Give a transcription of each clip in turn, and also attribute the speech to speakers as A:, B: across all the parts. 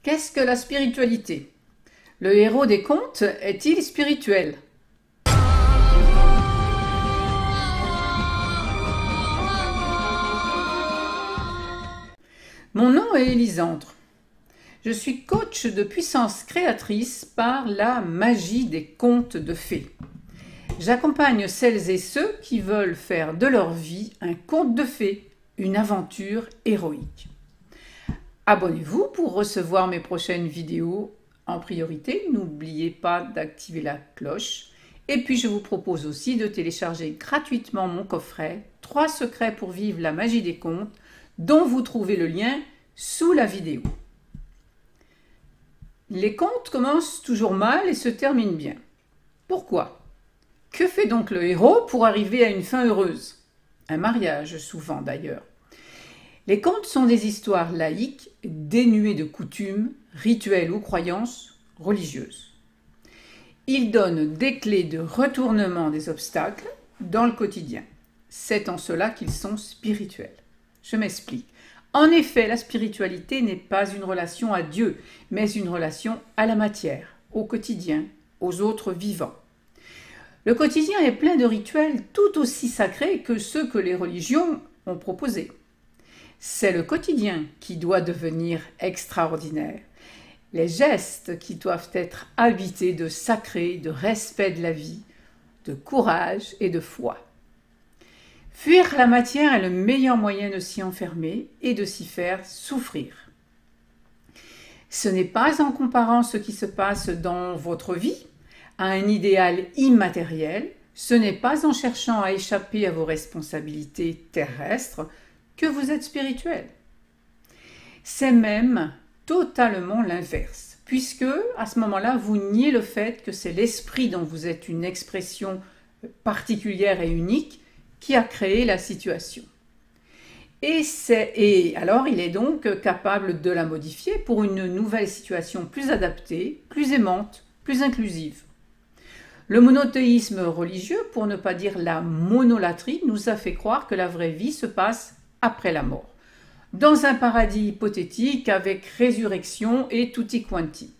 A: Qu'est-ce que la spiritualité? Le héros des contes est-il spirituel? Mon nom est Élisandre. Je suis coach de puissance créatrice par la magie des contes de fées. J'accompagne celles et ceux qui veulent faire de leur vie un conte de fées, une aventure héroïque. Abonnez-vous pour recevoir mes prochaines vidéos en priorité. N'oubliez pas d'activer la cloche. Et puis je vous propose aussi de télécharger gratuitement mon coffret 3 secrets pour vivre la magie des contes, dont vous trouvez le lien sous la vidéo. Les contes commencent toujours mal et se terminent bien. Pourquoi? Que fait donc le héros pour arriver à une fin heureuse? Un mariage, souvent d'ailleurs. Les contes sont des histoires laïques, dénuées de coutumes, rituels ou croyances religieuses. Ils donnent des clés de retournement des obstacles dans le quotidien. C'est en cela qu'ils sont spirituels. Je m'explique. En effet, la spiritualité n'est pas une relation à Dieu, mais une relation à la matière, au quotidien, aux autres vivants. Le quotidien est plein de rituels tout aussi sacrés que ceux que les religions ont proposés. C'est le quotidien qui doit devenir extraordinaire. Les gestes qui doivent être habités de sacré, de respect de la vie, de courage et de foi. Fuir la matière est le meilleur moyen de s'y enfermer et de s'y faire souffrir. Ce n'est pas en comparant ce qui se passe dans votre vie à un idéal immatériel, ce n'est pas en cherchant à échapper à vos responsabilités terrestres que vous êtes spirituel. C'est même totalement l'inverse, puisque à ce moment-là, vous niez le fait que c'est l'esprit dont vous êtes une expression particulière et unique qui a créé la situation. Et alors, il est donc capable de la modifier pour une nouvelle situation plus adaptée, plus aimante, plus inclusive. Le monothéisme religieux, pour ne pas dire la monolatrie, nous a fait croire que la vraie vie se passe après la mort, dans un paradis hypothétique avec résurrection et tutti quanti.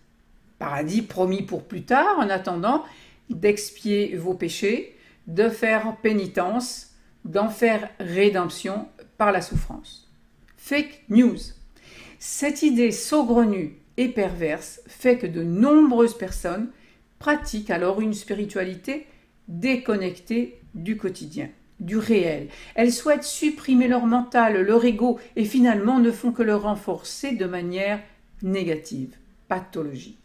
A: Paradis promis pour plus tard, en attendant d'expier vos péchés, de faire pénitence, d'en faire rédemption par la souffrance. Fake news. Cette idée saugrenue et perverse fait que de nombreuses personnes pratiquent alors une spiritualité déconnectée du quotidien, du réel. Elles souhaitent supprimer leur mental, leur ego, et finalement ne font que le renforcer de manière négative, pathologique.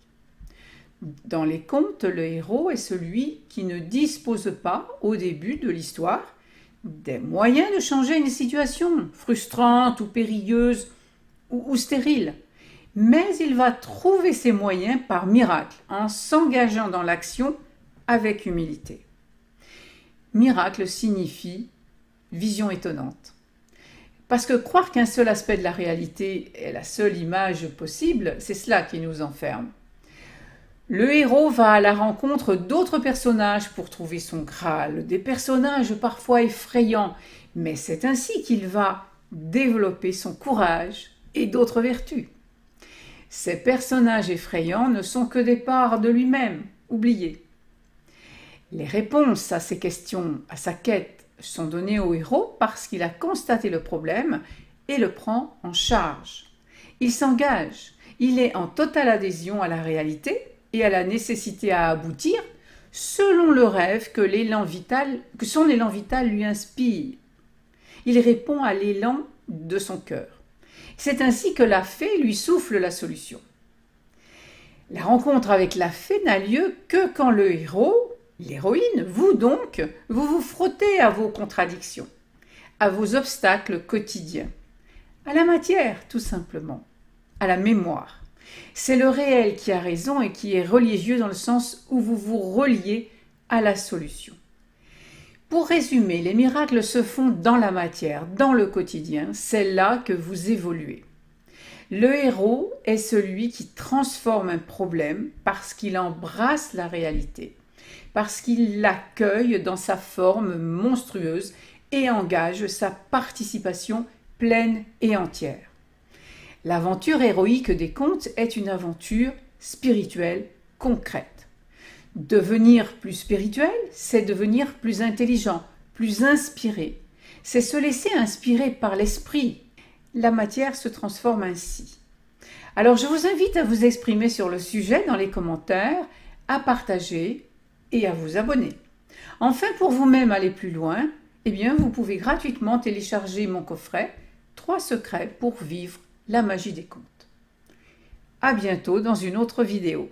A: Dans les contes, le héros est celui qui ne dispose pas, au début de l'histoire, des moyens de changer une situation frustrante ou périlleuse ou stérile. Mais il va trouver ses moyens par miracle, en s'engageant dans l'action avec humilité. Miracle signifie vision étonnante. Parce que croire qu'un seul aspect de la réalité est la seule image possible, c'est cela qui nous enferme. Le héros va à la rencontre d'autres personnages pour trouver son Graal, des personnages parfois effrayants, mais c'est ainsi qu'il va développer son courage et d'autres vertus. Ces personnages effrayants ne sont que des parts de lui-même, oubliées. Les réponses à ces questions, à sa quête, sont données au héros parce qu'il a constaté le problème et le prend en charge. Il s'engage, il est en totale adhésion à la réalité et à la nécessité à aboutir selon le rêve que son élan vital lui inspire. Il répond à l'élan de son cœur. C'est ainsi que la fée lui souffle la solution. La rencontre avec la fée n'a lieu que quand le héros, l'héroïne, vous donc, vous frottez à vos contradictions, à vos obstacles quotidiens, à la matière tout simplement, à la mémoire. C'est le réel qui a raison et qui est religieux dans le sens où vous vous reliez à la solution. Pour résumer, les miracles se font dans la matière, dans le quotidien, c'est là que vous évoluez. Le héros est celui qui transforme un problème parce qu'il embrasse la réalité, parce qu'il l'accueille dans sa forme monstrueuse et engage sa participation pleine et entière. L'aventure héroïque des contes est une aventure spirituelle concrète. Devenir plus spirituel, c'est devenir plus intelligent, plus inspiré. C'est se laisser inspirer par l'esprit. La matière se transforme ainsi. Alors je vous invite à vous exprimer sur le sujet dans les commentaires, à partager et à vous abonner. Enfin, pour vous-même aller plus loin, eh bien, vous pouvez gratuitement télécharger mon coffret 3 secrets pour vivre la magie des contes. À bientôt dans une autre vidéo.